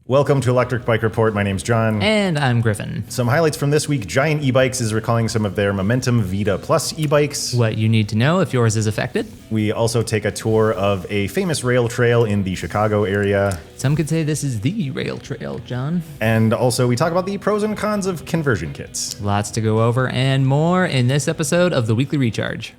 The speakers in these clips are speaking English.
Welcome to Electric Bike Report. My name's John. And I'm Griffin. Some highlights from this week. Giant E-Bikes is recalling some of their Momentum Vida Plus e-bikes. What you need to know if yours is affected. We also take a tour of a famous rail trail in the Chicago area. Some could say this is the rail trail, John. And also we talk about the pros and cons of conversion kits. Lots to go over and more in this episode of the Weekly Recharge.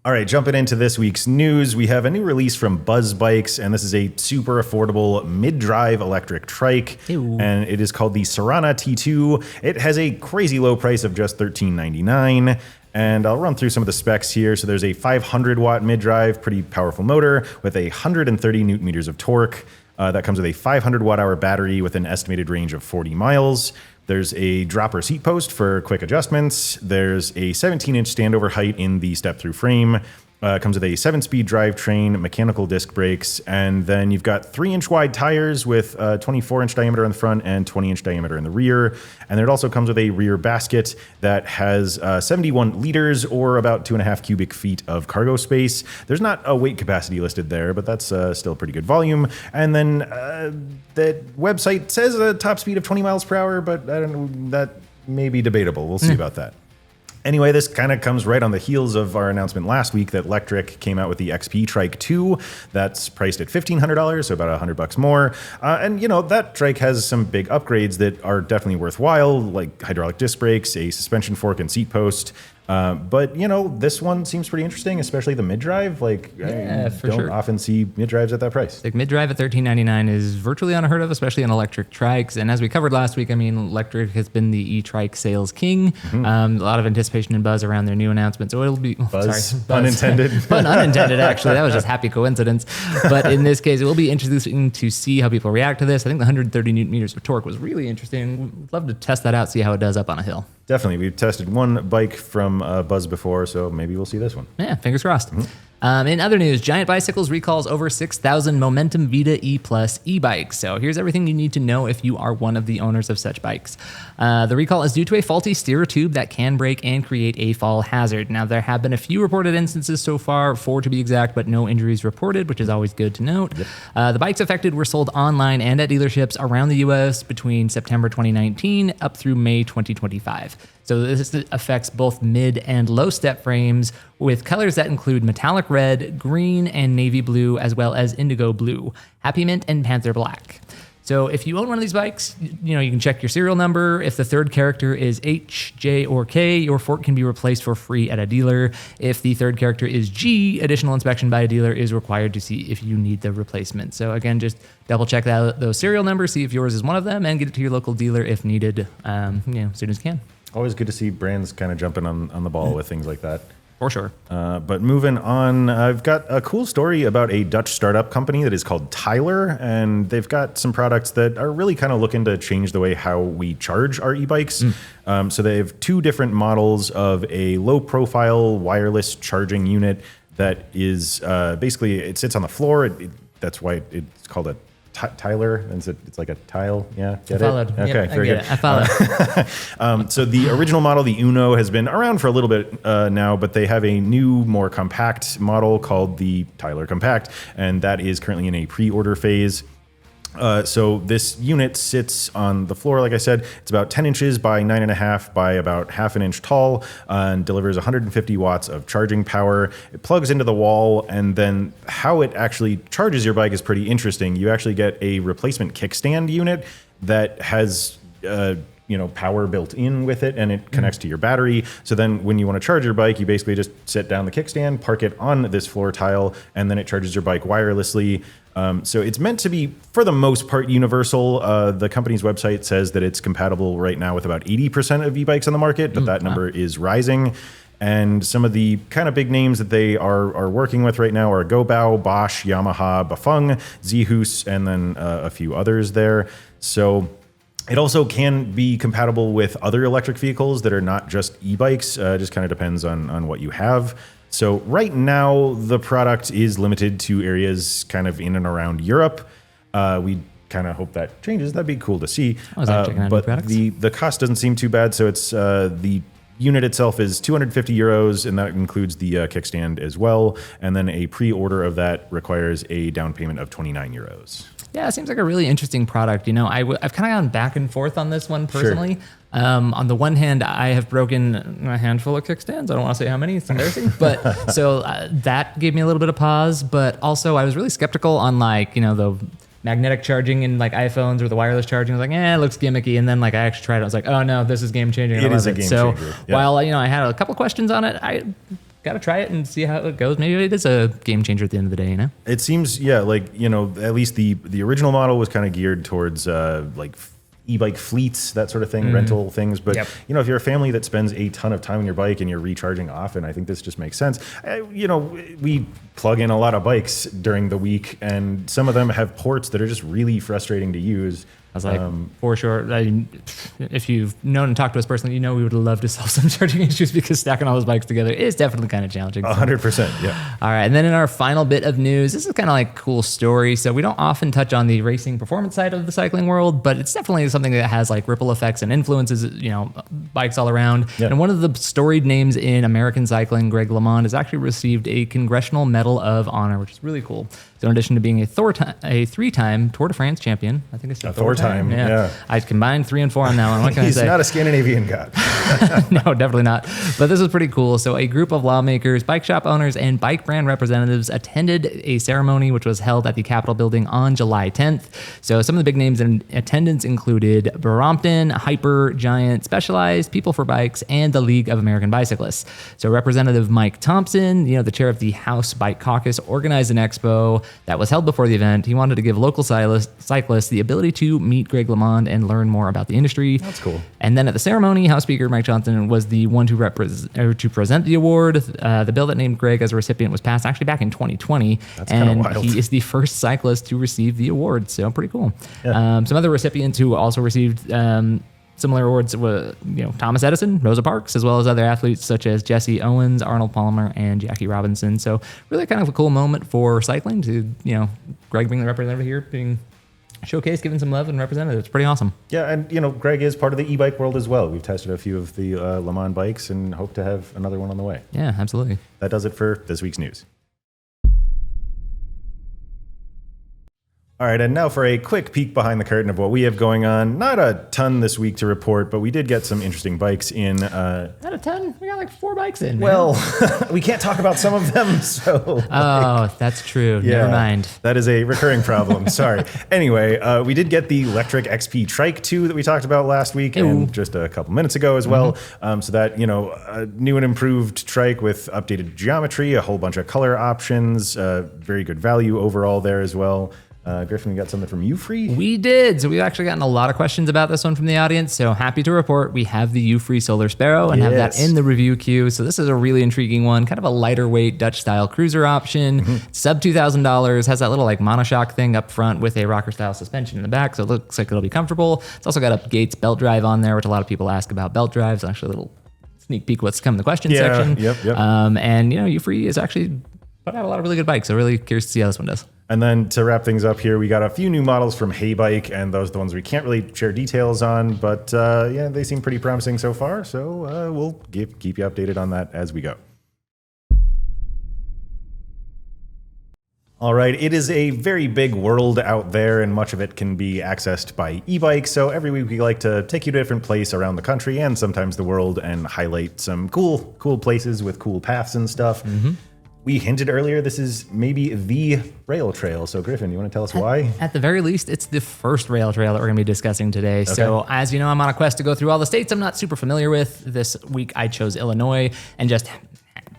All right, jumping into this week's news, we have a new release from Buzz Bikes, and this is a super affordable mid-drive electric trike, and it is called the Cerana T2. It has a crazy low price of just $13.99, and I'll run through some of the specs here. So there's a 500-watt mid-drive, pretty powerful motor with 130 newton meters of torque. That comes with a 500 watt-hour battery with an estimated range of 40 miles. There's a dropper seat post for quick adjustments. There's a 17-inch standover height in the step-through frame. Comes with a 7-speed drivetrain, mechanical disc brakes, and then you've got 3-inch wide tires with 24-inch diameter in the front and 20-inch diameter in the rear. And then it also comes with a rear basket that has 71 liters or about 2.5 cubic feet of cargo space. There's not a weight capacity listed there, but that's still a pretty good volume. And then the website says a top speed of 20 miles per hour, but I don't know, that may be debatable. We'll see about that. Anyway, this kind of comes right on the heels of our announcement last week that Lectric came out with the XP Trike 2. That's priced at $1,500, so about $100 more. And, you know, that trike has some big upgrades that are definitely worthwhile, like hydraulic disc brakes, a suspension fork and seat post. But, you know, this one seems pretty interesting, especially the mid-drive. Like, I don't often see mid-drives at that price. Like mid-drive at $13.99 is virtually unheard of, especially on electric trikes. And as we covered last week, I mean, Lectric has been the e-trike sales king. A lot of anticipation and buzz around their new announcement. So it'll be... Buzz. Unintended. Pun unintended, actually. That was just happy coincidence. But in this case, it will be interesting to see how people react to this. I think the 130 newton meters of torque was really interesting. We'd love to test that out, see how it does up on a hill. Definitely. We've tested one bike from Buzz before, so maybe we'll see this one. Yeah, fingers crossed. In other news, Giant Bicycles recalls over 6,000 Momentum Vida E Plus e-bikes. So here's everything you need to know if you are one of the owners of such bikes. The recall is due to a faulty steerer tube that can break and create a fall hazard. Now, there have been a few reported instances so far, 4 to be exact, but no injuries reported, which is always good to note. The bikes affected were sold online and at dealerships around the U.S. between September 2019 up through May 2025. So this affects both mid and low step frames with colors that include metallic red, green, and navy blue, as well as indigo blue, happy mint, and panther black. So if you own one of these bikes, you know, you can check your serial number. If the third character is H, J, or K, your fork can be replaced for free at a dealer. If the third character is G, additional inspection by a dealer is required to see if you need the replacement. So again, just double check those serial numbers, see if yours is one of them, and get it to your local dealer if needed, as soon as you can. Always good to see brands kind of jumping on the ball with things like that. For sure. But moving on, I've got a cool story about a Dutch startup company that is called Tyler, and they've got some products that are really kind of looking to change the way how we charge our e-bikes. So they have 2 different models of a low-profile wireless charging unit that is basically, it sits on the floor. That's why it's called a Tyler, and it's like a tile. Yeah, get it? Okay, yep, very good. I followed. So the original model, the Uno, has been around for a little bit now, but they have a new, more compact model called the Tyler Compact, and that is currently in a pre-order phase. So this unit sits on the floor, like I said. It's about 10 inches by 9.5 by about half an inch tall, and delivers 150 watts of charging power. It plugs into the wall, and then how it actually charges your bike is pretty interesting. You actually get a replacement kickstand unit that has power built in with it, and it connects to your battery. So then when you want to charge your bike, you basically just set down the kickstand, park it on this floor tile, and then it charges your bike wirelessly. So it's meant to be, for the most part, universal. The company's website says that it's compatible right now with about 80% of e-bikes on the market, but that number is rising. And some of the kind of big names that they are working with right now are Gobao, Bosch, Yamaha, Bafeng, Zehus, and then a few others there. So it also can be compatible with other electric vehicles that are not just e-bikes. Just kind of depends on what you have. So right now, the product is limited to areas kind of in and around Europe. We kind of hope that changes. That'd be cool to see. But the cost doesn't seem too bad. So it's the unit itself is 250 euros, and that includes the kickstand as well. And then a pre-order of that requires a down payment of 29 euros. Yeah, it seems like a really interesting product. You know, I've kind of gone back and forth on this one personally. Sure. On the one hand, I have broken a handful of kickstands. I don't want to say how many, it's embarrassing. But so that gave me a little bit of pause. But also, I was really skeptical on like, you know, the magnetic charging in like iPhones or the wireless charging. I was like, it looks gimmicky. And then like I actually tried it. I was like, oh no, this is game changing. It is a game changer. So while, you know, I had a couple questions on it, I got to try it and see how it goes. Maybe it is a game changer at the end of the day, you know? It seems, like, you know, at least the original model was kind of geared towards like e-bike fleets, that sort of thing, rental things. But, you know, if you're a family that spends a ton of time on your bike and you're recharging often, I think this just makes sense. You know, we plug in a lot of bikes during the week, and some of them have ports that are just really frustrating to use. I was like, for sure. If you've known and talked to us personally, you know we would love to solve some charging issues because stacking all those bikes together is definitely kind of challenging. 100%, yeah. All right, and then in our final bit of news, this is kind of like a cool story. So we don't often touch on the racing performance side of the cycling world, but it's definitely something that has like ripple effects and influences, you know, bikes all around. Yeah. And one of the storied names in American cycling, Greg LeMond, has actually received a Congressional Medal of Honor, which is really cool. So in addition to being a three-time Tour de France champion, I think it's a Thor time. Yeah. I combined 3 and 4 on that one. What can I say? He's not a Scandinavian god. No, definitely not. But this was pretty cool. So a group of lawmakers, bike shop owners, and bike brand representatives attended a ceremony which was held at the Capitol building on July 10th. So some of the big names in attendance included Brompton, Hyper, Giant, Specialized, People for Bikes, and the League of American Bicyclists. So Representative Mike Thompson, you know, the chair of the House Bike Caucus, organized an expo that was held before the event. He wanted to give local cyclists the ability to meet Greg LeMond and learn more about the industry. That's cool. And then at the ceremony, House Speaker Mike Johnson was the one to present the award. The bill that named Greg as a recipient was passed actually back in 2020. That's kind of wild. He is the first cyclist to receive the award, so pretty cool. Yeah. Some other recipients who also received similar awards were, you know, Thomas Edison, Rosa Parks, as well as other athletes such as Jesse Owens, Arnold Palmer, and Jackie Robinson. So really kind of a cool moment for cycling to, you know, Greg being the representative here, being showcased, given some love and represented. It's pretty awesome. Yeah, and, you know, Greg is part of the e-bike world as well. We've tested a few of the Le Mans bikes and hope to have another one on the way. Yeah, absolutely. That does it for this week's news. All right, and now for a quick peek behind the curtain of what we have going on. Not a ton this week to report, but we did get some interesting bikes in. Not a ton? We got like 4 bikes in. Well, we can't talk about some of them, so... Oh, that's true. Yeah, never mind. That is a recurring problem. Sorry. Anyway, we did get the Lectric XP Trike 2 that we talked about last week and just a couple minutes ago as well. So that, you know, a new and improved trike with updated geometry, a whole bunch of color options, very good value overall there as well. Griffin, we got something from Euphree? We did. So we've actually gotten a lot of questions about this one from the audience. So happy to report we have the Euphree Solar Sparrow and have that in the review queue. So this is a really intriguing one, kind of a lighter weight Dutch style cruiser option, sub $2,000, has that little like monoshock thing up front with a rocker style suspension in the back. So it looks like it'll be comfortable. It's also got a Gates belt drive on there, which a lot of people ask about belt drives. Actually a little sneak peek what's coming in the question section. Yep. And, you know, Euphree is actually put out a lot of really good bikes. So really curious to see how this one does. And then to wrap things up here, we got a few new models from Hey Bike, and those are the ones we can't really share details on, but yeah, they seem pretty promising so far. So we'll keep you updated on that as we go. All right, it is a very big world out there, and much of it can be accessed by e-bikes. So every week we like to take you to a different place around the country and sometimes the world and highlight some cool places with cool paths and stuff. We hinted earlier this is maybe the rail trail. So Griffin, you want to tell us why? At the very least, it's the first rail trail that we're going to be discussing today. Okay. So as you know, I'm on a quest to go through all the states I'm not super familiar with. This week I chose Illinois, and just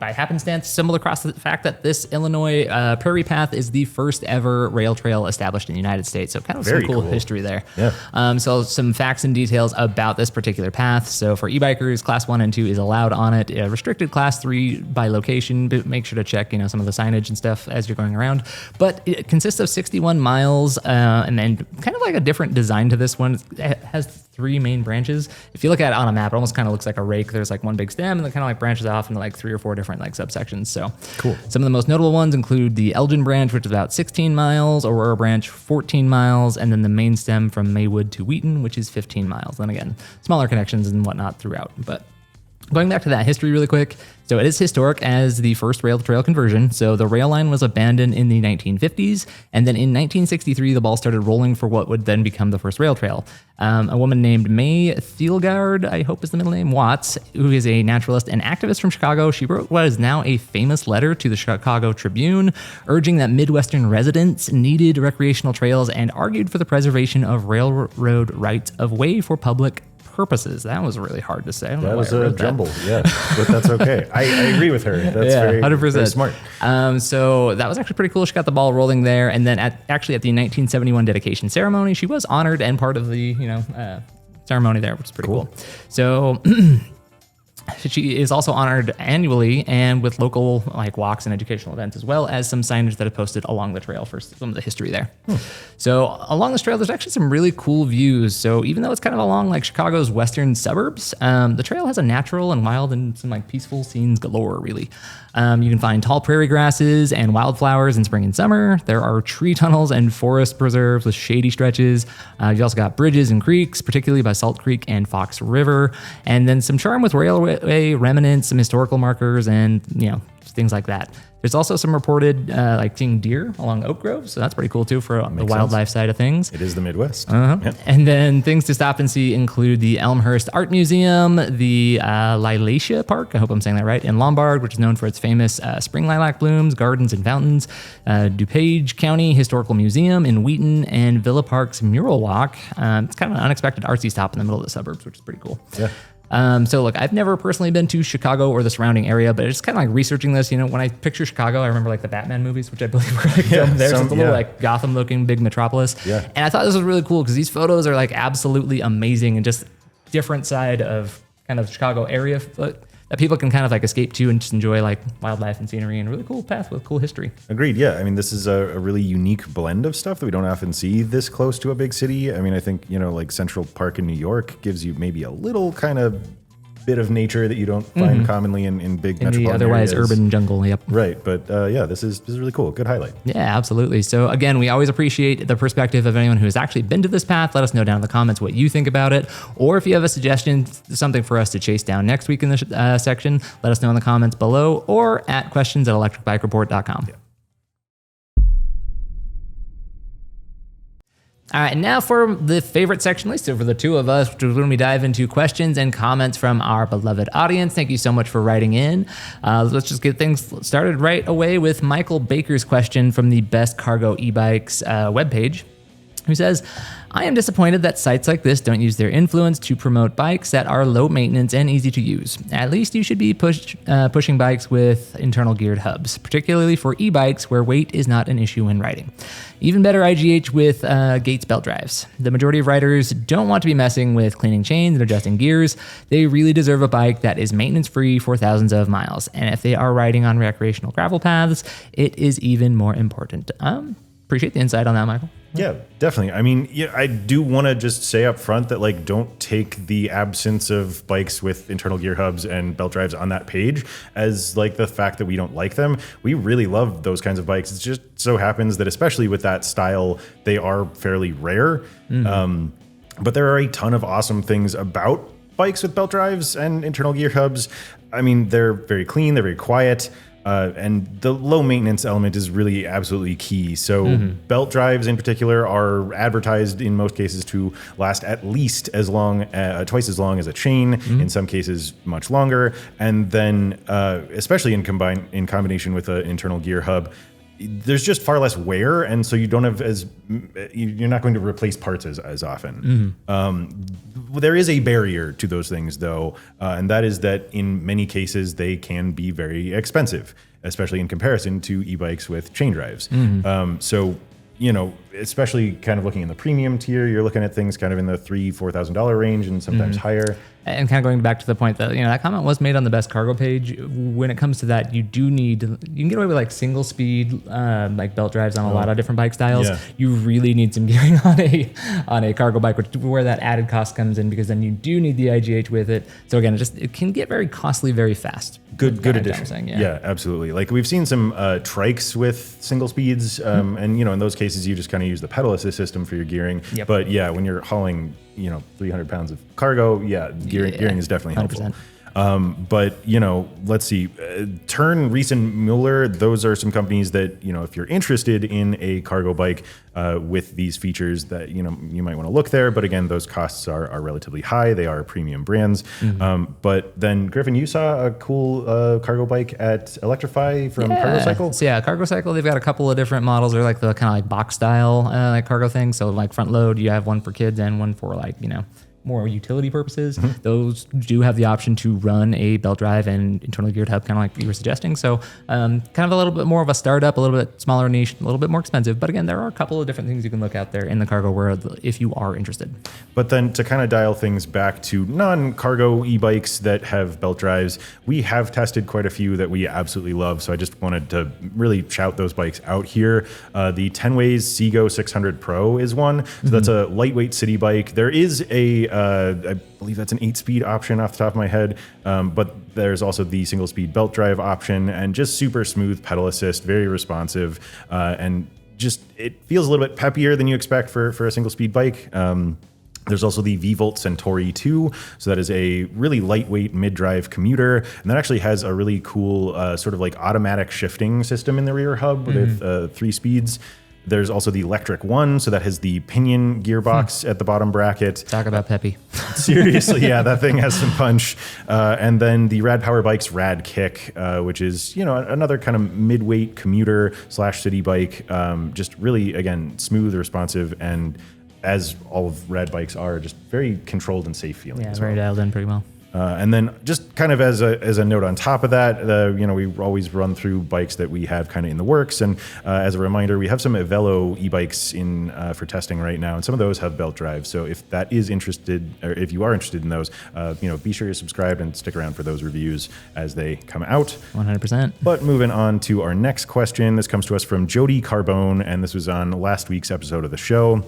by happenstance, stumbled across the fact that this Illinois Prairie Path is the first ever rail trail established in the United States. So kind of some cool history there. Yeah. So some facts and details about this particular path. So for e-bikers, class 1 and 2 is allowed on it. Restricted class 3 by location, but make sure to check, you know, some of the signage and stuff as you're going around. But it consists of 61 miles and then kind of like a different design to this one. It has 3 main branches. If you look at it on a map, it almost kind of looks like a rake. There's like one big stem and then kind of like branches off into like 3 or 4 different like subsections. So cool. Some of the most notable ones include the Elgin branch, which is about 16 miles, Aurora branch, 14 miles, and then the main stem from Maywood to Wheaton, which is 15 miles. Then again, smaller connections and whatnot throughout. But Going back to that history really quick. So it is historic as the first rail-to-trail conversion. So the rail line was abandoned in the 1950s. And then in 1963, the ball started rolling for what would then become the first rail trail. A woman named May Thielgard, I hope is the middle name, Watts, who is a naturalist and activist from Chicago. She wrote what is now a famous letter to the Chicago Tribune, urging that Midwestern residents needed recreational trails and argued for the preservation of railroad rights of way for public purposes. That was really hard to say. I don't know That why was I a wrote that. jumble, yeah, but that's okay. I agree with her. That's very 100%. very smart. So that was actually pretty cool. She got the ball rolling there, and then at the 1971 dedication ceremony, she was honored and part of the ceremony there, which is pretty cool. So. She is also honored annually and with local walks and educational events, as well as some signage that are posted along the trail for some of the history there. So along this trail, there's actually some really cool views. So even though it's kind of along Chicago's western suburbs, the trail has a natural and wild and some peaceful scenes galore, really. You can find tall prairie grasses and wildflowers in spring and summer. There are tree tunnels and forest preserves with shady stretches. You also got bridges and creeks, particularly by Salt Creek and Fox River, and then some charm with railway remnants, some historical markers, and things like that. There's also some reported seeing deer along Oak Grove, so that's pretty cool too for the wildlife side of things. It is the Midwest. Yeah. And then things to stop and see include the Elmhurst Art Museum, the Lilacia Park, I hope I'm saying that right, in Lombard, which is known for its famous spring lilac blooms, gardens, and fountains, DuPage County Historical Museum in Wheaton, and Villa Park's Mural Walk. It's kind of an unexpected artsy stop in the middle of the suburbs, which is pretty cool. Yeah. So look, I've never personally been to Chicago or the surrounding area, but it's kind of researching this, when I picture Chicago, I remember the Batman movies, which I believe were filmed there. So it's a little Gotham looking big metropolis. Yeah. And I thought this was really cool because these photos are absolutely amazing and just different side of kind of Chicago area that people can kind of escape to and just enjoy wildlife and scenery and a really cool path with cool history. Agreed. Yeah. I mean, this is a really unique blend of stuff that we don't often see this close to a big city. I mean, I think, Central Park in New York gives you maybe a little kind of bit of nature that you don't find commonly in big metropolitan the otherwise areas. Urban jungle. Yep. Right. But this is really cool. Good highlight. Yeah, absolutely. So again, we always appreciate the perspective of anyone who has actually been to this path. Let us know down in the comments what you think about it. Or if you have a suggestion, something for us to chase down next week in the section, let us know in the comments below or at questions@electricbikereport.com. Yeah. All right, now for the favorite section, at least for the two of us, when we dive into questions and comments from our beloved audience. Thank you so much for writing in. Let's just get things started right away with Michael Baker's question from the Best Cargo E-Bikes webpage, who says, I am disappointed that sites like this don't use their influence to promote bikes that are low maintenance and easy to use. At least you should be pushing bikes with internal geared hubs, particularly for e-bikes where weight is not an issue when riding. Even better IGH with Gates belt drives. The majority of riders don't want to be messing with cleaning chains and adjusting gears. They really deserve a bike that is maintenance free for thousands of miles. And if they are riding on recreational gravel paths, it is even more important. Appreciate the insight on that, Michael. Yeah, definitely. I mean, I do want to just say up front that don't take the absence of bikes with internal gear hubs and belt drives on that page as the fact that we don't like them. We really love those kinds of bikes. It just so happens that especially with that style, they are fairly rare. But there are a ton of awesome things about bikes with belt drives and internal gear hubs. I mean, they're very clean, they're very quiet. And the low maintenance element is really absolutely key. So belt drives in particular are advertised in most cases to last at least as long, twice as long as a chain, in some cases much longer. And then especially in combination with an internal gear hub, there's just far less wear, and so you don't have you're not going to replace parts as often. There is a barrier to those things, though, and that is that in many cases they can be very expensive, especially in comparison to e-bikes with chain drives. So, especially kind of looking in the premium tier, you're looking at things kind of in the $3,000-$4,000 range, and sometimes higher. And kind of going back to the point that, that comment was made on the Best Cargo page. When it comes to that, you can get away with single speed, belt drives on a lot of different bike styles. Yeah. You really need some gearing on a cargo bike, where that added cost comes in, because then you do need the IGH with it. So again, it can get very costly very fast. Good addition. Saying, yeah, absolutely. We've seen some trikes with single speeds, and in those cases you just kind of use the pedal assist system for your gearing. Yep. But yeah, when you're hauling 300 pounds of cargo, gearing is definitely helpful. But, let's see. Tern, Reese, and Mueller, those are some companies that, if you're interested in a cargo bike with these features that, you might want to look there. But again, those costs are relatively high. They are premium brands. But then, Griffin, you saw a cool cargo bike at Electrify from Cargo Cycle? So Cargo Cycle, they've got a couple of different models. They're like the kind of like box style like cargo thing. So like front load, you have one for kids and one for like, more utility purposes. Those do have the option to run a belt drive and internally geared hub, kind of like you were suggesting. So kind of a little bit more of a startup, a little bit smaller niche, a little bit more expensive. But again, there are a couple of different things you can look out there in the cargo world if you are interested. But then to kind of dial things back to non-cargo e-bikes that have belt drives, we have tested quite a few that we absolutely love. So I just wanted to really shout those bikes out here. The Tenways Seago 600 Pro is one. So that's a lightweight city bike. There is I believe that's an 8-speed option off the top of my head, but there's also the single-speed belt drive option, and just super smooth pedal assist, very responsive, and just it feels a little bit peppier than you expect for a single-speed bike. There's also the V-Volt Centauri 2. So that is a really lightweight mid-drive commuter. And that actually has a really cool sort of like automatic shifting system in the rear hub with 3 speeds. There's also the Lectric 1, so that has the pinion gearbox at the bottom bracket. Talk about peppy. Seriously, yeah, that thing has some punch. And then the Rad Power Bike's Rad Kick, which is, another kind of mid-weight commuter / city bike. Just really, again, smooth, responsive, and as all of Rad bikes are, just very controlled and safe feeling. Yeah, very dialed in pretty well. And then just kind of as a note on top of that, we always run through bikes that we have kind of in the works. And as a reminder, we have some Velo e-bikes in for testing right now, and some of those have belt drives. So if that is interested, or if you are interested in those, be sure you're subscribed and stick around for those reviews as they come out. 100%. But moving on to our next question. This comes to us from Jody Carbone, and this was on last week's episode of the show.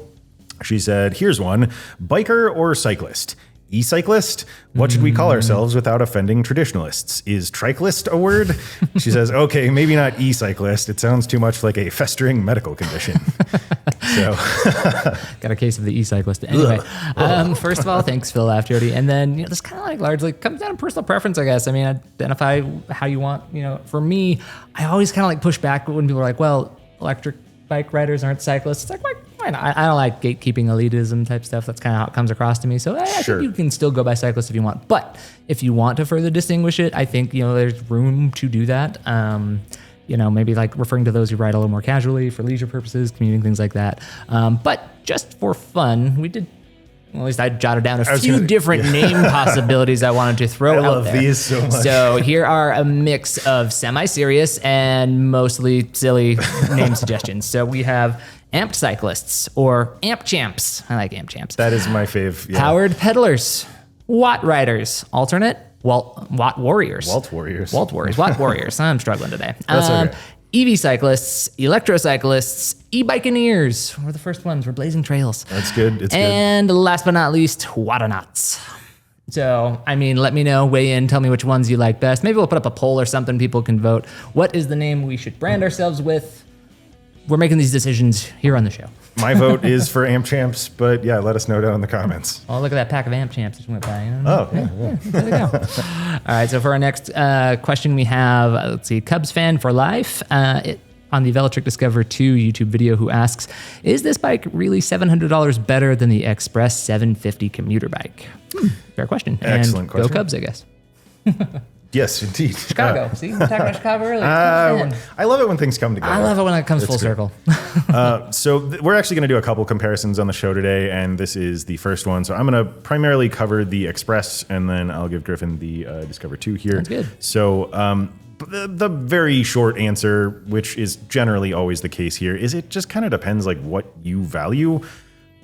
She said, here's one: biker or cyclist? E-Cyclist? What should we call ourselves without offending traditionalists? Is trikelist a word? She says, okay, maybe not E-Cyclist. It sounds too much like a festering medical condition. So, got a case of the E-Cyclist. Anyway, first of all, thanks, Phil, after Jody. And then, this kind of like largely comes down to personal preference, I guess. I mean, identify how you want, for me, I always kind of like push back when people are like, well, electric bike riders aren't cyclists. It's like, why not? I don't like gatekeeping elitism type stuff. That's kind of how it comes across to me. So I think you can still go by cyclist if you want. But if you want to further distinguish it, I think, there's room to do that. Maybe like referring to those who ride a little more casually for leisure purposes, commuting, things like that. But just for fun, we did, well, at least I jotted down a few different name possibilities I wanted to throw out there. I love these so much. So here are a mix of semi-serious and mostly silly name suggestions. So we have amped cyclists or amp champs. I like amp champs. That is my fave. Yeah. Powered pedalers, watt riders, alternate watt warriors. Walt warriors. Watt warriors. I'm struggling today. That's okay. EV cyclists, electrocyclists, e-bikeneers. We're the first ones. We're blazing trails. That's good. It's and last but not least, Watternauts. So, let me know, weigh in, tell me which ones you like best. Maybe we'll put up a poll or something. People can vote. What is the name we should brand ourselves with? We're making these decisions here on the show. My vote is for Amp Champs, but yeah, let us know down in the comments. Oh, look at that pack of Amp Champs that went by. Oh, yeah. There we go. All right, so for our next question, we have, let's see, Cubs fan for life on the Velotric Discover 2 YouTube video, who asks, is this bike really $700 better than the Xpress 750 commuter bike? Fair question. Excellent question. Go Cubs, I guess. Yes, indeed. Chicago. See, we talked about Chicago earlier. I love it when things come together. I love it when it comes full circle. So we're actually going to do a couple comparisons on the show today, and this is the first one. So I'm going to primarily cover the Xpress, and then I'll give Griffin the Discover 2 here. That's good. So the very short answer, which is generally always the case here, is it just kind of depends like what you value.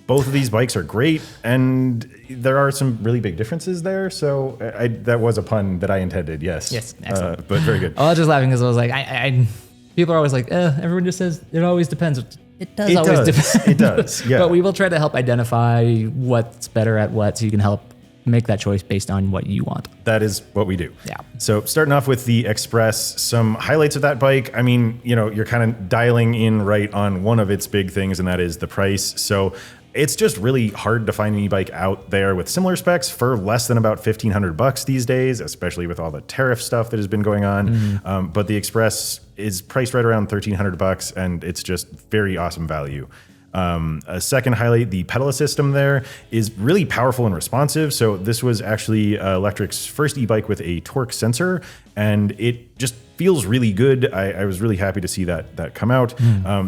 Both of these bikes are great, and there are some really big differences there. So that was a pun that I intended, yes. Yes, excellent. But very good. I was just laughing because I was like, people are always like, everyone just says it always depends. It does always depend. It does, yeah. But we will try to help identify what's better at what, so you can help make that choice based on what you want. That is what we do. Yeah. So starting off with the Xpress, some highlights of that bike. I mean, you're kind of dialing in right on one of its big things, and that is the price. So it's just really hard to find an e-bike out there with similar specs for less than about $1,500 these days, especially with all the tariff stuff that has been going on. But the Xpress is priced right around $1,300, and it's just very awesome value. A second highlight, the pedal system there is really powerful and responsive. So this was actually Lectric's first e-bike with a torque sensor, and it just feels really good. I was really happy to see that come out.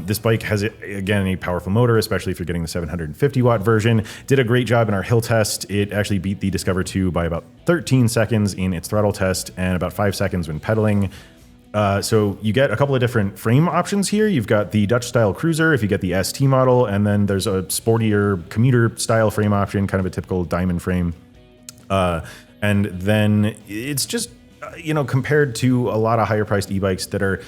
This bike has, again, a powerful motor, especially if you're getting the 750 watt version. Did a great job in our hill test. It actually beat the Discover 2 by about 13 seconds in its throttle test and about 5 seconds when pedaling. So you get a couple of different frame options here. You've got the Dutch style cruiser if you get the ST model, and then there's a sportier commuter style frame option, kind of a typical diamond frame. And then it's just, compared to a lot of higher priced e-bikes that are,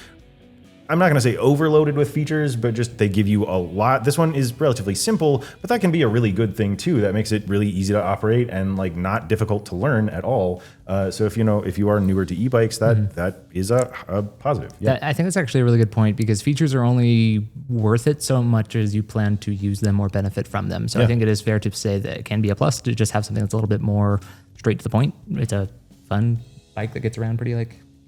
I'm not going to say overloaded with features, but just they give you a lot. This one is relatively simple, but that can be a really good thing too. That makes it really easy to operate and like not difficult to learn at all. So if you are newer to e-bikes, that is a positive. Yeah. I think that's actually a really good point, because features are only worth it so much as you plan to use them or benefit from them. So I think it is fair to say that it can be a plus to just have something that's a little bit more straight to the point. It's a fun bike that gets around pretty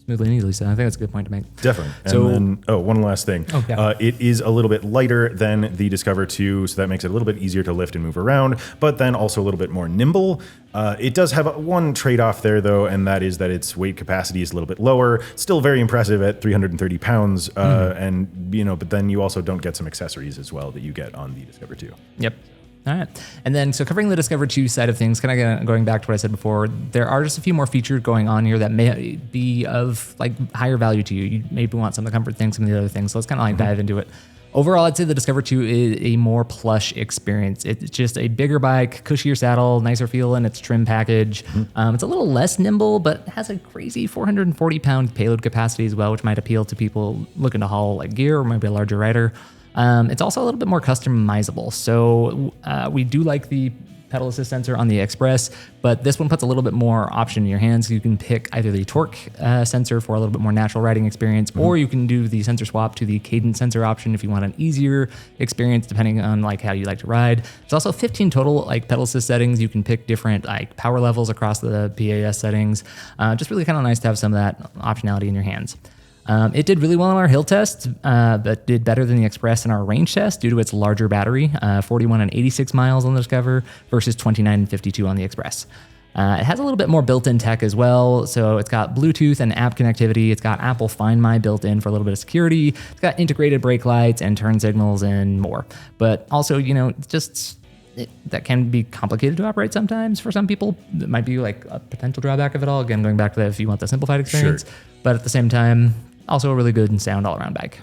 smoothly and easily. So I think that's a good point to make. Definitely. And then, one last thing. It is a little bit lighter than the Discover 2, so that makes it a little bit easier to lift and move around, but then also a little bit more nimble. It does have one trade-off there, though, and that is that its weight capacity is a little bit lower. Still very impressive at 330 pounds, but then you also don't get some accessories as well that you get on the Discover 2. Yep. All right. And then, so covering the Discover 2 side of things, kind of going back to what I said before, there are just a few more features going on here that may be of higher value to you. You maybe want some of the comfort things, some of the other things. So let's kind of dive into it. Overall, I'd say the Discover 2 is a more plush experience. It's just a bigger bike, cushier saddle, nicer feel in its trim package. It's a little less nimble, but has a crazy 440-pound payload capacity as well, which might appeal to people looking to haul gear or maybe a larger rider. It's also a little bit more customizable. So we do like the pedal assist sensor on the Xpress, but this one puts a little bit more option in your hands. You can pick either the torque sensor for a little bit more natural riding experience, or you can do the sensor swap to the cadence sensor option if you want an easier experience, depending on how you like to ride. There's also 15 total pedal assist settings. You can pick different power levels across the PAS settings. Just really kind of nice to have some of that optionality in your hands. It did really well in our hill test, but did better than the Xpress in our range test due to its larger battery, 41 and 86 miles on the Discover versus 29 and 52 on the Xpress. It has a little bit more built-in tech as well. So it's got Bluetooth and app connectivity. It's got Apple Find My built in for a little bit of security. It's got integrated brake lights and turn signals and more. But also, that can be complicated to operate sometimes for some people. That might be a potential drawback of it all. Again, going back to that, if you want the simplified experience. Sure. But at the same time, also a really good and sound all-around bike.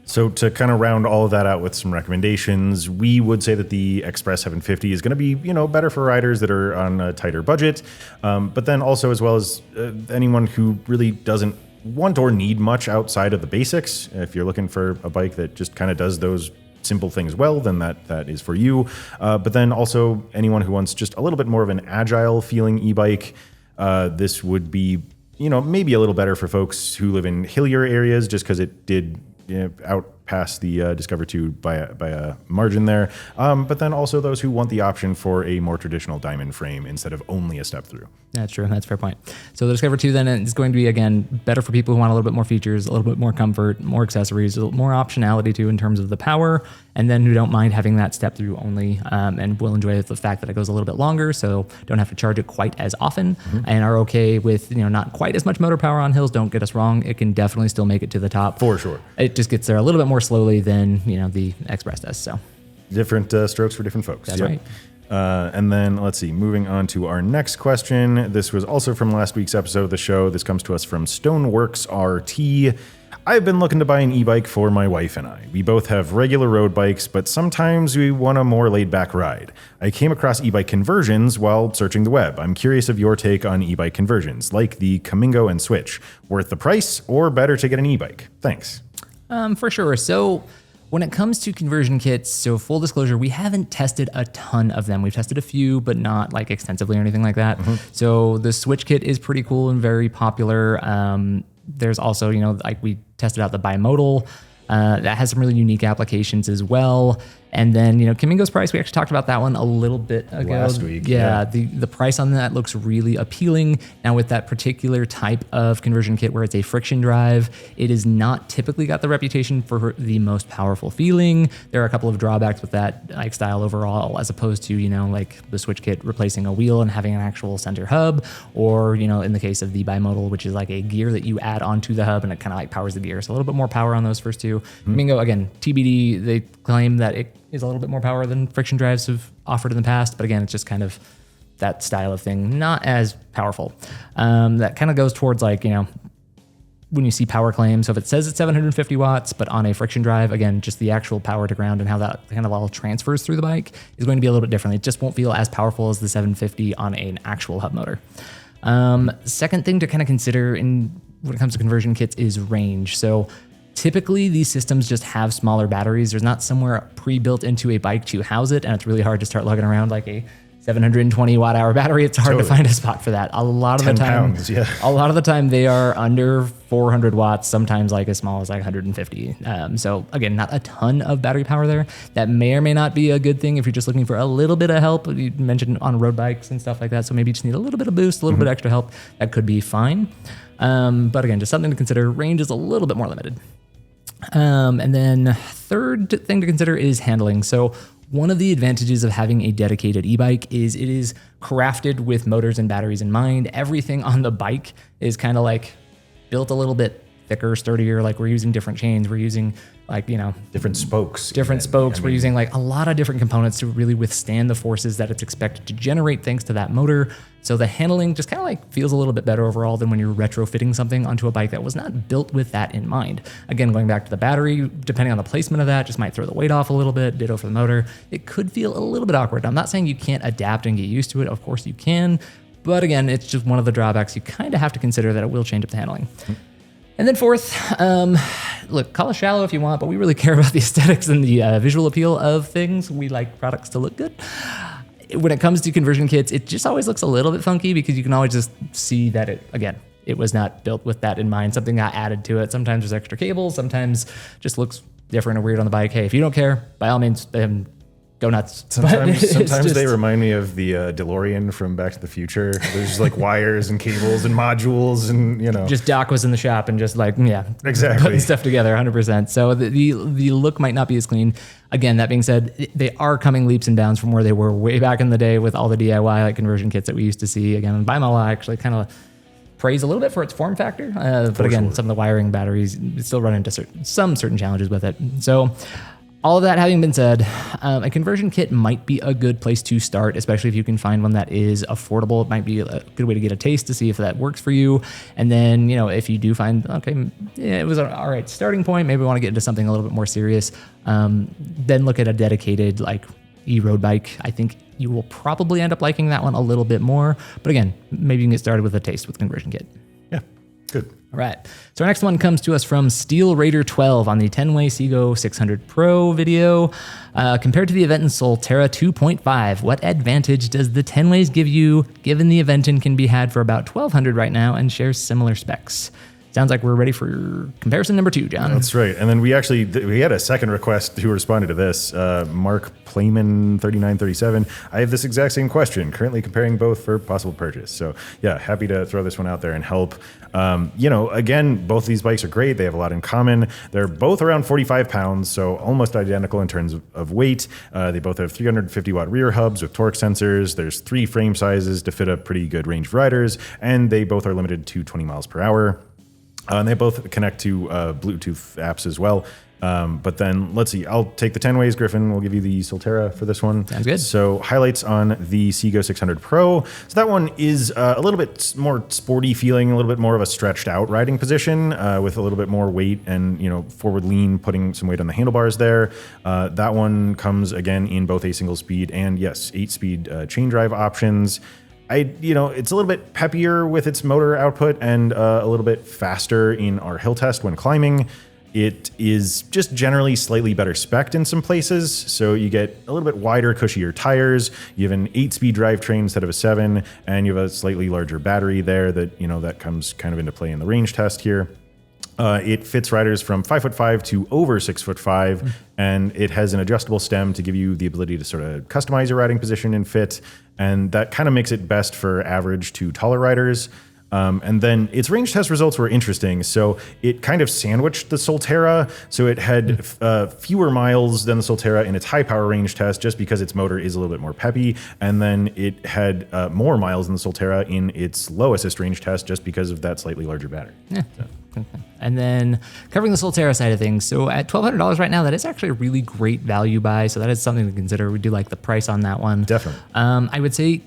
So to kind of round all of that out with some recommendations, we would say that the Xpress 750 is going to be, better for riders that are on a tighter budget. But then also, as well as anyone who really doesn't want or need much outside of the basics. If you're looking for a bike that just kind of does those simple things well, then that is for you. But then also anyone who wants just a little bit more of an agile feeling e-bike, this would be maybe a little better for folks who live in hillier areas, just because it did outpass the Discover 2 by a margin there. But then also those who want the option for a more traditional diamond frame instead of only a step through. That's true. That's a fair point. So the Discover 2 then is going to be, again, better for people who want a little bit more features, a little bit more comfort, more accessories, a little more optionality too in terms of the power, and then who don't mind having that step through only, and will enjoy the fact that it goes a little bit longer, so don't have to charge it quite as often, and are okay with not quite as much motor power on hills. Don't get us wrong. It can definitely still make it to the top. For sure. It just gets there a little bit more slowly than the Xpress does. So different strokes for different folks. That's right. And then let's see, moving on to our next question. This was also from last week's episode of the show. This comes to us from Stoneworks RT. I've been looking to buy an e-bike for my wife and I. We both have regular road bikes, but sometimes we want a more laid-back ride. I came across e-bike conversions while searching the web. I'm curious of your take on e-bike conversions, like the Camingo and Switch. Worth the price, or better to get an e-bike? Thanks. For sure. So when it comes to conversion kits, so full disclosure, we haven't tested a ton of them. We've tested a few, but not extensively or anything like that. So the Switch kit is pretty cool and very popular. There's also, we tested out the bimodal. That has some really unique applications as well. And then, Kimingo's price, we actually talked about that one a little bit ago. Last week. Yeah. The price on that looks really appealing. Now with that particular type of conversion kit where it's a friction drive, it is not typically got the reputation for the most powerful feeling. There are a couple of drawbacks with that bike style overall, as opposed to, like the switch kit replacing a wheel and having an actual center hub, or, in the case of the bimodal, which is like a gear that you add onto the hub and it kind of like powers the gear. So a little bit more power on those first two. Kimingo, again, TBD, they claim that it is a little bit more power than friction drives have offered in the past. But again, it's just kind of that style of thing, not as powerful. That kind of goes towards like, when you see power claims. So if it says it's 750 watts, but on a friction drive, again, just the actual power to ground and how that kind of all transfers through the bike is going to be a little bit different. It just won't feel as powerful as the 750 on an actual hub motor. Second thing to kind of consider when it comes to conversion kits is range. So typically these systems just have smaller batteries. There's not somewhere pre-built into a bike to house it, and it's really hard to start lugging around like a 720 watt hour battery. It's hard to find a spot for that. A lot of the time, a lot of the time they are under 400 watts, sometimes like as small as like 150. So again, not a ton of battery power there. That may or may not be a good thing if you're just looking for a little bit of help. You mentioned on road bikes and stuff like that. So maybe you just need a little bit of boost, a little bit extra help. That could be fine. But again, just something to consider. Range is a little bit more limited. And then third thing to consider is handling. So one of the advantages of having a dedicated e-bike is it is crafted with motors and batteries in mind. Everything on the bike is kind of like built a little bit thicker, sturdier. Like we're using different chains. We're using like, different spokes. We're using like a lot of different components to really withstand the forces that it's expected to generate thanks to that motor. So the handling just kind of like feels a little bit better overall than when you're retrofitting something onto a bike that was not built with that in mind. Again, going back to the battery, depending on the placement of that, just might throw the weight off a little bit. Ditto for the motor. It could feel a little bit awkward. I'm not saying you can't adapt and get used to it. Of course you can. But again, it's just one of the drawbacks. You kind of have to consider that it will change up the handling. And then fourth, look, call us shallow if you want, but we really care about the aesthetics and the visual appeal of things. We like products to look good. When it comes to conversion kits, it just always looks a little bit funky because you can always just see that it was not built with that in mind. Something got added to it. Sometimes there's extra cables. Sometimes just looks different or weird on the bike. Hey, if you don't care, by all means, go nuts. Sometimes they remind me of the DeLorean from Back to the Future. There's just like wires and cables and modules and, Just Doc was in the shop and just like, exactly, putting stuff together 100%. So the look might not be as clean. Again, that being said, they are coming leaps and bounds from where they were way back in the day with all the DIY like conversion kits that we used to see. Again, Bimodal actually kind of praised a little bit for its form factor. But again, some of the wiring batteries still run into some certain challenges with it. So all of that having been said, a conversion kit might be a good place to start, especially if you can find one that is affordable. It might be a good way to get a taste to see if that works for you. And then, if you do find, it was an all right starting point, maybe we want to get into something a little bit more serious, then look at a dedicated like e-road bike. I think you will probably end up liking that one a little bit more. But again, maybe you can get started with a taste with conversion kit. Yeah, good. All right. So our next one comes to us from Steel Raider 12 on the Tenways Seago 600 Pro video. Compared to the Aventon Soltera 2.5, what advantage does the Tenways give you, given the Aventon can be had for about $1,200 right now and shares similar specs? Sounds like we're ready for comparison number 2, John. That's right. And then we had a second request who responded to this. Mark Playman 3937. I have this exact same question, currently comparing both for possible purchase. So yeah, happy to throw this one out there and help. Again, both of these bikes are great. They have a lot in common. They're both around 45 pounds, so almost identical in terms of weight. They both have 350 watt rear hubs with torque sensors. There's 3 frame sizes to fit up pretty good range of riders, and they both are limited to 20 miles per hour. And they both connect to Bluetooth apps as well. But then let's see, I'll take the Tenways. Griffin will give you the Soltera for this one. Sounds good. So highlights on the Seago 600 Pro. So that one is a little bit more sporty feeling, a little bit more of a stretched out riding position with a little bit more weight and, forward lean, putting some weight on the handlebars there. That one comes again in both a single speed and 8-speed chain drive options. It's a little bit peppier with its motor output and a little bit faster in our hill test when climbing. It is just generally slightly better spec'd in some places. So you get a little bit wider, cushier tires. You have an 8-speed drivetrain instead of a 7, and you have a slightly larger battery there that, that comes kind of into play in the range test here. It fits riders from 5'5" to over 6'5", and it has an adjustable stem to give you the ability to sort of customize your riding position and fit, and that kind of makes it best for average to taller riders. And then its range test results were interesting. So it kind of sandwiched the Soltera. So it had fewer miles than the Soltera in its high power range test, just because its motor is a little bit more peppy. And then it had more miles than the Soltera in its low assist range test, just because of that slightly larger battery. Yeah. So. And then covering the Soltera side of things. So at $1,200 right now, that is actually a really great value buy. So that is something to consider. We do like the price on that one. Definitely. I would say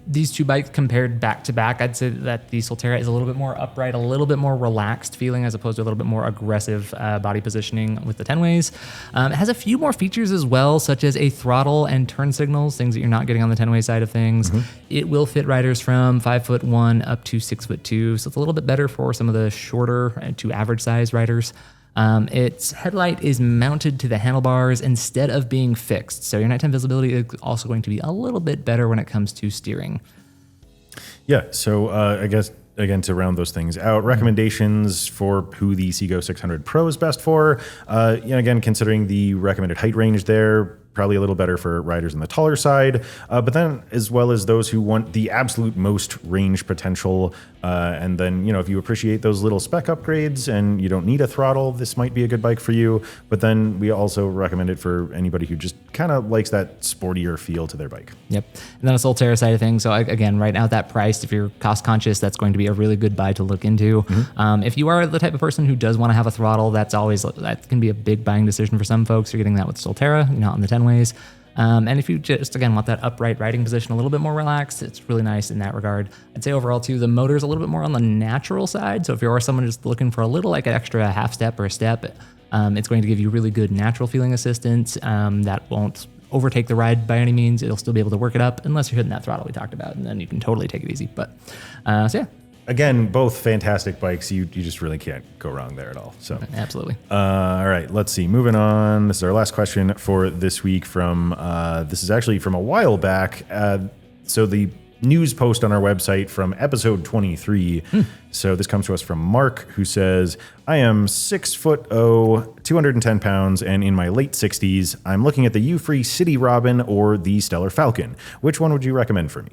these two bikes compared back to back, I'd say that the Soltera is a little bit more upright, a little bit more relaxed feeling, as opposed to a little bit more aggressive body positioning with the Tenways. It has a few more features as well, such as a throttle and turn signals, things that you're not getting on the Tenway side of things. It will fit riders from 5'1" up to 6'2", so it's a little bit better for some of the shorter to average size riders. Its headlight is mounted to the handlebars instead of being fixed, so your nighttime visibility is also going to be a little bit better when it comes to steering. Yeah, so I guess, again, to round those things out, recommendations for who the Seago 600 Pro is best for. Again, considering the recommended height range there, probably a little better for riders on the taller side, but then as well as those who want the absolute most range potential. And then, if you appreciate those little spec upgrades and you don't need a throttle, this might be a good bike for you. But then we also recommend it for anybody who just kind of likes that sportier feel to their bike. Yep. And then a Soltera side of things. So again, right now at that price, if you're cost conscious, that's going to be a really good buy to look into. If you are the type of person who does want to have a throttle, that can be a big buying decision for some folks. You're getting that with Soltera, not on the Tenways. And if you just, again, want that upright riding position a little bit more relaxed, it's really nice in that regard. I'd say overall, too, the motor's a little bit more on the natural side. So if you're someone just looking for a little, like an extra half step or a step, it's going to give you really good natural feeling assistance that won't overtake the ride by any means. It'll still be able to work it up unless you're hitting that throttle we talked about, and then you can totally take it easy. But so yeah. Again, both fantastic bikes. You just really can't go wrong there at all. So absolutely. All right, let's see. Moving on. This is our last question for this week. This is actually from a while back. So the news post on our website from episode 23. So this comes to us from Mark, who says, "I am 6'0", 210 pounds, and in my late 60s. I'm looking at the Euphree City Robin or the Stellar Falcon. Which one would you recommend for me?"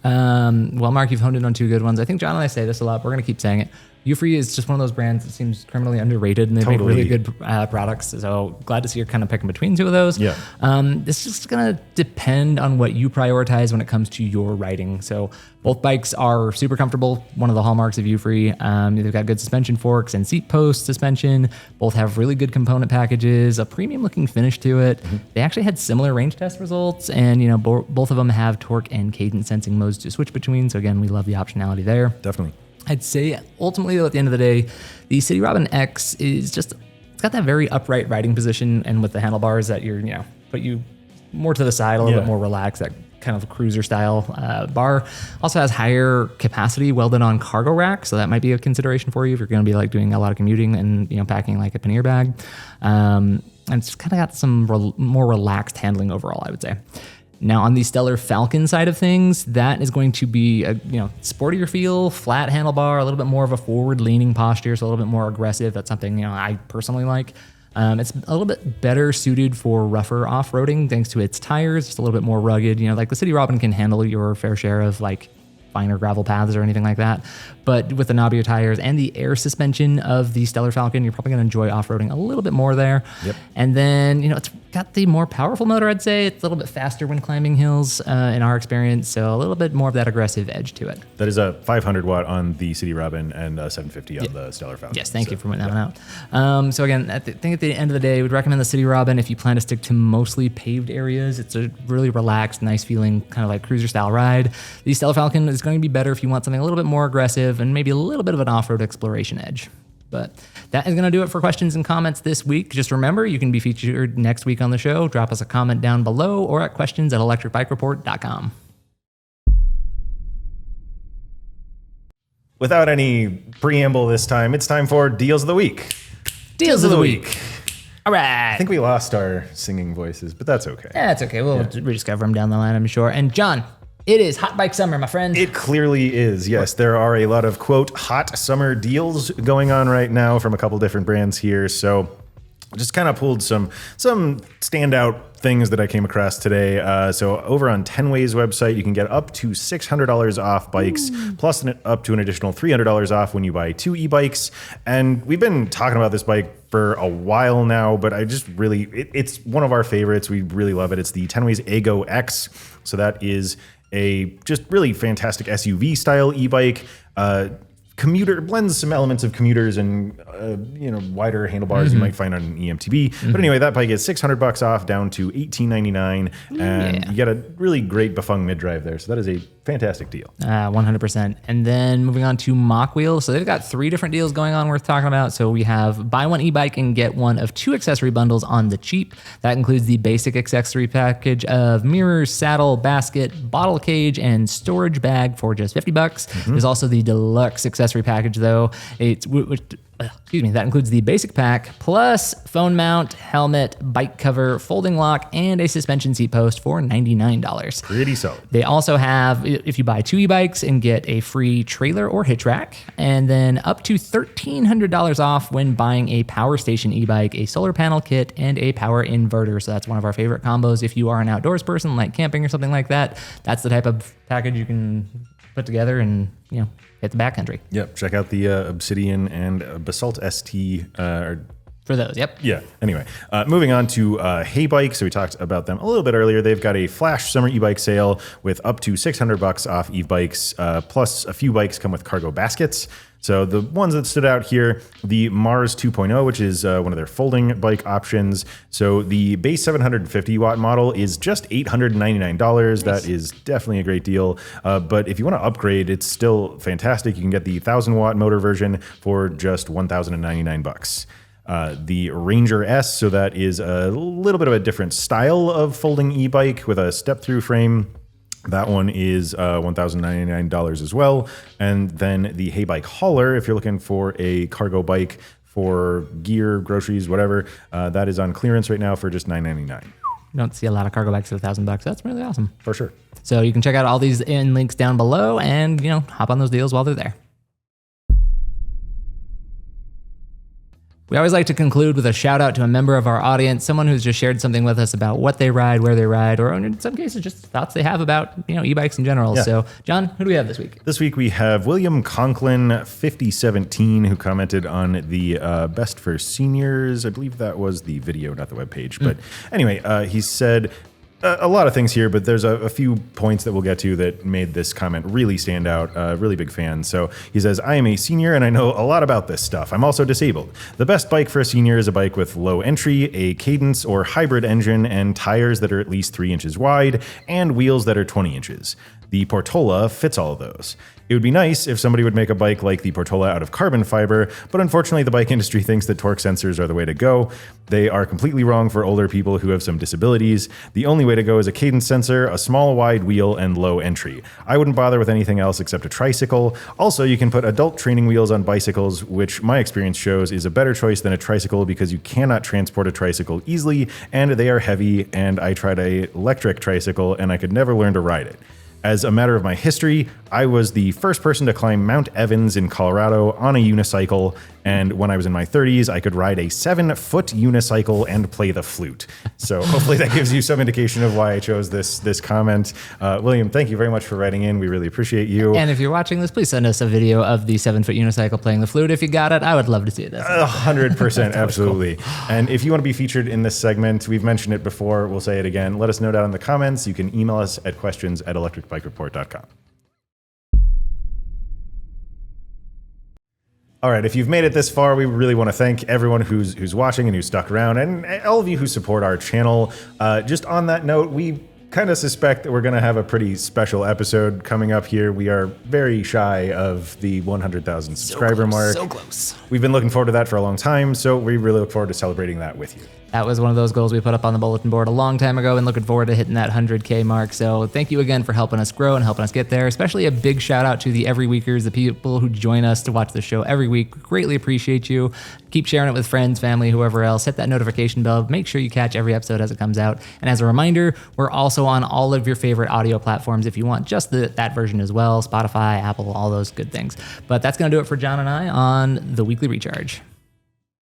Well, Mark, you've honed in on two good ones. I think John and I say this a lot, but we're going to keep saying it. Euphree is just one of those brands that seems criminally underrated, and they make really good products. So glad to see you're kind of picking between two of those. Yeah. This is just going to depend on what you prioritize when it comes to your riding. So both bikes are super comfortable. One of the hallmarks of Euphree. They've got good suspension forks and seat post suspension. Both have really good component packages, a premium looking finish to it. They actually had similar range test results, and both of them have torque and cadence sensing modes to switch between. So again, we love the optionality there. Definitely. I'd say ultimately, at the end of the day, the City Robin X is it's got that very upright riding position, and with the handlebars that put you more to the side, a little bit more relaxed, that kind of cruiser style bar. Also has higher capacity welded on cargo rack, so that might be a consideration for you if you're going to be doing a lot of commuting and packing like a pannier bag. And it's kind of got some more relaxed handling overall, I would say. Now on the Stellar Falcon side of things, that is going to be a sportier feel, flat handlebar, a little bit more of a forward-leaning posture, so a little bit more aggressive. That's something I personally like. It's a little bit better suited for rougher off-roading thanks to its tires, just a little bit more rugged. Like the City Robin can handle your fair share of finer gravel paths or anything like that. But with the knobbier tires and the air suspension of the Stellar Falcon, you're probably going to enjoy off-roading a little bit more there. Yep. And then, it's got the more powerful motor, I'd say. It's a little bit faster when climbing hills in our experience, so a little bit more of that aggressive edge to it. That is a 500 watt on the City Robin and 750 on the Stellar Falcon. Yes, thank you for pointing that one out. So again, I think at the end of the day, we'd recommend the City Robin if you plan to stick to mostly paved areas. It's a really relaxed, nice feeling, kind of like cruiser style ride. The Stellar Falcon is going to be better if you want something a little bit more aggressive and maybe a little bit of an off-road exploration edge. But that is going to do it for questions and comments this week. Just remember, you can be featured next week on the show. Drop us a comment down below or at questions@electricbikereport.com. Without any preamble this time, it's time for Deals of the Week. Deals of the Week. All right. I think we lost our singing voices, but that's okay. Yeah, it's okay. We'll rediscover them down the line, I'm sure. And John, It is hot bike summer, my friend. It clearly is, yes. There are a lot of, quote, hot summer deals going on right now from a couple different brands here. So just kind of pulled some standout things that I came across today. So over on Tenways website, you can get up to $600 off bikes, plus up to an additional $300 off when you buy 2 e-bikes. And we've been talking about this bike for a while now, but I just really, it's one of our favorites. We really love it. It's the Tenways Ego X. So that is a just really fantastic SUV style e-bike. Commuter blends some elements of commuters and wider handlebars you might find on an EMTB. But anyway, that bike is $600 off down to $1899, and you get a really great Bafeng mid-drive there. So that is a fantastic deal. 100%. And then moving on to Mock Wheel. So they've got 3 different deals going on worth talking about. So we have buy 1 e-bike and get one of 2 accessory bundles on the cheap. That includes the basic accessory package of mirrors, saddle, basket, bottle cage, and storage bag for just $50. There's also the deluxe accessory package though. That includes the basic pack plus phone mount, helmet, bike cover, folding lock, and a suspension seat post for $99. Pretty solid. They also have, if you buy 2 e-bikes and get a free trailer or hitch rack, and then up to $1,300 off when buying a power station e-bike, a solar panel kit, and a power inverter. So that's one of our favorite combos. If you are an outdoors person like camping or something like that, that's the type of package you can put together and hit the backcountry. Yep. Check out the Obsidian and Basalt ST. For those, yep. Yeah. Anyway, moving on to Hey Bike. So we talked about them a little bit earlier. They've got a flash summer e-bike sale with up to $600 off e-bikes, plus a few bikes come with cargo baskets. So the ones that stood out here, the Mars 2.0, which is one of their folding bike options. So the base 750 watt model is just $899. Nice. That is definitely a great deal. But if you want to upgrade, it's still fantastic. You can get the 1,000 watt motor version for just $1,099. The Ranger S, so that is a little bit of a different style of folding e-bike with a step-through frame. That one is $1,099 as well. And then the Hey Bike Hauler, if you're looking for a cargo bike for gear, groceries, whatever, that is on clearance right now for just $999. You don't see a lot of cargo bikes at $1,000. That's really awesome. For sure. So you can check out all these in links down below and, hop on those deals while they're there. We always like to conclude with a shout out to a member of our audience, someone who's just shared something with us about what they ride, where they ride, or in some cases just thoughts they have about e-bikes in general. Yeah. So, John, who do we have this week? This week we have William Conklin 5017, who commented on the Best for Seniors. I believe that was the video, not the webpage. But anyway, he said a lot of things here, but there's a few points that we'll get to that made this comment really stand out. Really big fan. So he says, I am a senior and I know a lot about this stuff. I'm also disabled. The best bike for a senior is a bike with low entry, a cadence or hybrid engine, and tires that are at least 3 inches wide, and wheels that are 20 inches. The Portola fits all of those. It would be nice if somebody would make a bike like the Portola out of carbon fiber, but unfortunately the bike industry thinks that torque sensors are the way to go. They are completely wrong for older people who have some disabilities. The only way to go is a cadence sensor, a small wide wheel, and low entry. I wouldn't bother with anything else except a tricycle. Also, you can put adult training wheels on bicycles, which my experience shows is a better choice than a tricycle because you cannot transport a tricycle easily, and they are heavy, and I tried a Lectric tricycle and I could never learn to ride it. As a matter of my history, I was the first person to climb Mount Evans in Colorado on a unicycle, and when I was in my 30s, I could ride a 7-foot unicycle and play the flute. So hopefully that gives you some indication of why I chose this comment. William, thank you very much for writing in. We really appreciate you. And if you're watching this, please send us a video of the 7-foot unicycle playing the flute. If you got it, I would love to see it. 100%, absolutely. Cool. And if you want to be featured in this segment, we've mentioned it before, we'll say it again. Let us know down in the comments. You can email us at questions@electricbikereport.com. All right, if you've made it this far, we really want to thank everyone who's watching and who stuck around, and all of you who support our channel. Just on that note, we kind of suspect that we're going to have a pretty special episode coming up here. We are very shy of the 100,000 subscriber mark. So close. We've been looking forward to that for a long time, so we really look forward to celebrating that with you. That was one of those goals we put up on the bulletin board a long time ago, and looking forward to hitting that 100K mark. So thank you again for helping us grow and helping us get there. Especially a big shout out to the every weekers, the people who join us to watch the show every week. Greatly appreciate you. Keep sharing it with friends, family, whoever else. Hit that notification bell. Make sure you catch every episode as it comes out. And as a reminder, we're also on all of your favorite audio platforms if you want just that version as well. Spotify, Apple, all those good things. But that's going to do it for John and I on the Weekly Recharge.